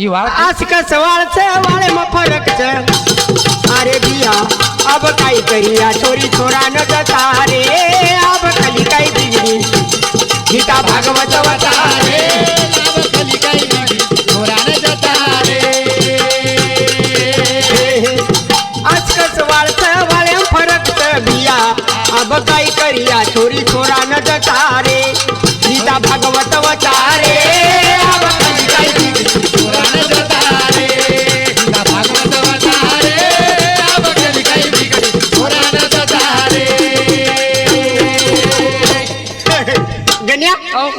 ही वाळ आज का सवाळच वाळे म फरकच अरे बिया अब काय करिया छोरी छोरा न जता रे अब खाली काय बिगडी गीता भागवत वतारे अब खाली काय बिगडी छोरा न जता रे आज का सवाळच वाळे म फरकच बिया अब काय करिया छोरी छोरा न जता रे गीता भागवत वतारे अब खाली काय बिगडी छोरा न जता रे गीता भागवत वतारे अब खाली काय बिगडी छोरा न जता रे गण्या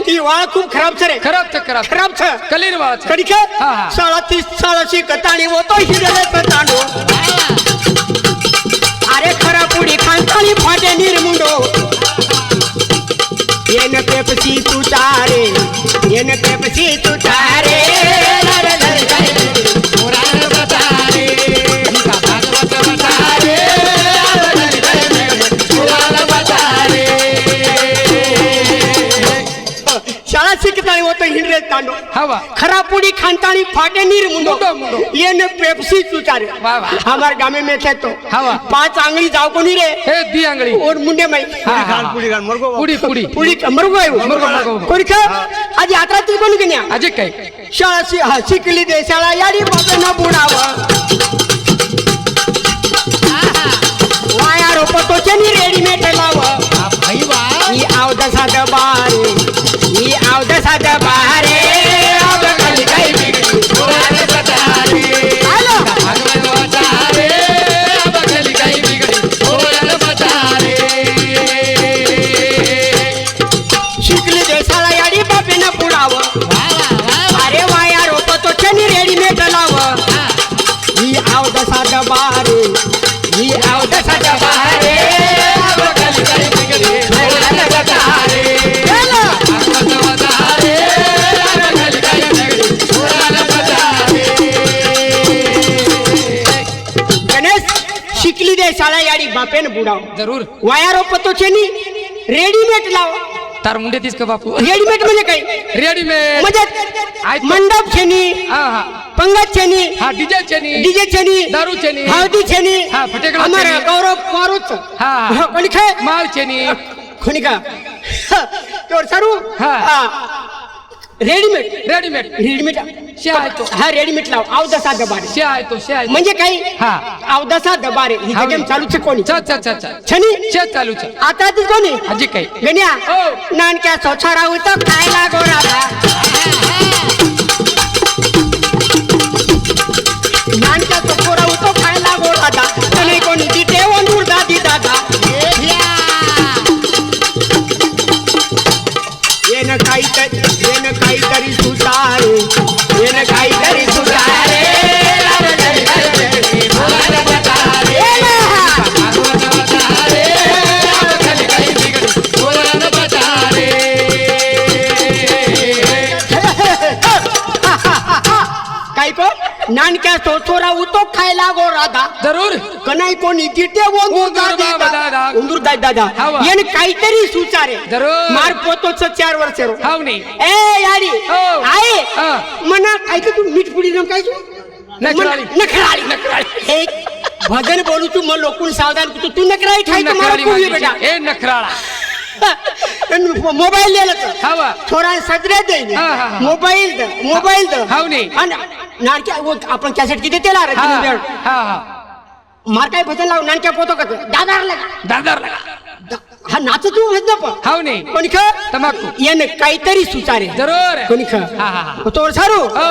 ही वाळ खूप खराब छे रे खराब छ कलीर वाळ कधी के हा, हा. 37 सालाची कताणी होतो हिरले कतांडो अरे खरा पुडी खांताली फाटे निर्मुंडो येन पेपसी तू तारे येन पेपसी तू तारे लर लर काय छोरा न जता रे गीता भागवत वतारे अब खाली काय बिगडी छोरा न जता रे शाळा शिकतानी होतो हिरले तांडो हवा खरा पुडी खांताली फाटे निर्मुंडो मुंडो. येन पेपसी तू तारे वाह, वाह. हमारे गांव में थे तो हवा 5 आंगली जाओ कोनी रे हे दी आंगळी और मुंडे में हाँ, हाँ. पुडी गान मरगो पुडी पुडी पुडी मरगो मरगो. कोणी का आज यात्रा ती कोणी गण्या अजय काय शाळा शिकली दे शाळा याडी बाबे न बुडाव वाया रोपतो चनी रेडीमेड लाव भाई वाह ही आवदसा दबारे ही आवदसा दबारे अब खाली काय बिगडी छोरा न जता रे आलो भागवत वतारे अब खाली काय बिगडी छोरा न जता रे शिकली दे शाळा याडी बाबे न बुडाव वाह वाह वाह अरे वाया रोपतो चनी रेडीमेड लाव ही आवदसा दबारे ही आवदसा दबारे अब खाली काय बिगडी छोरा न जता रे आलो भागवत वतारे अब खाली काय बिगडी छोरा न जता रे गणेश शिकली दे शाळा याडी बापेन बुडाव जरूर वाया रोपतो चनी रेडीमेड लाव तार मुंडे तीस का बापू रेडीमेड म्हणजे काय रेडीमेड म्हणजे मंडप छेनी हा हा पंगत छेनी हा डीजे चेनी डीजे छेनी दारू चेनी हळदी छेनी हा, फटाकड़ा हमारा छेनी. गौरव मारुत हा, हा. कोणी काय माल चेनी कोणी का तोर सरू हा. रेडीमेड रेडीमेड रेडीमेड शे आहे तो. हा रेडीमेड लाव अवदसा दबारे शे आहे तो शे आहे तो. म्हणजे काय हा. अवदसा दबारे ही हा. गेम चालूच कोणी चल चल चल चल छनी शे चालू चल आता ती कोणी अजय काय गण्या हो. नानक्या सोछा राहू तर खायला गोराबा नानक्या सोछा राहू तो खायला गोरादा नाही कोणी तिथे वंदूर दादी दादा येन काहीतरी सुसारे येन काहीतरी सुसारे भागवत वतारे अब खाली काय बिगडी छोरा न जता रे काय को नानक्या सोछोरा उतो खायला गोरादा जरूर कनाई कोणी तिथे वंदूर दादी दादा वंदूर दादी दादा हवा. येन काहीतरी सुचारे जरूर. मार पोतोच 4 वर्ष रो हाव नाही ए याडी हो. आहे हा. मना काय तू मीठ पुडी न काय तू नखराळी. नखराळी एक भजन बोलू तू मग लोकून सावधान तू नखराळी ठाई तर मला नखराळी पुडी वाली. बेटा ए नखराळा मोबाईल दिला तर हवा थोडा सदरे दे हा, हा, हा. मोबाईल दे हाव नाही. आणि नानक्या वो आपण कॅसेट किती तेला रे हा तीन वेळ. हा हा मार काय भजन लाव नानक्या पोतो का दादार लगा दादार लगा हा नाच तू भजन पण हाव नाही कोणी ख तंबाखू येन काहीतरी सुचारे जरूर कोणी ख हा हा हा तो सारू हो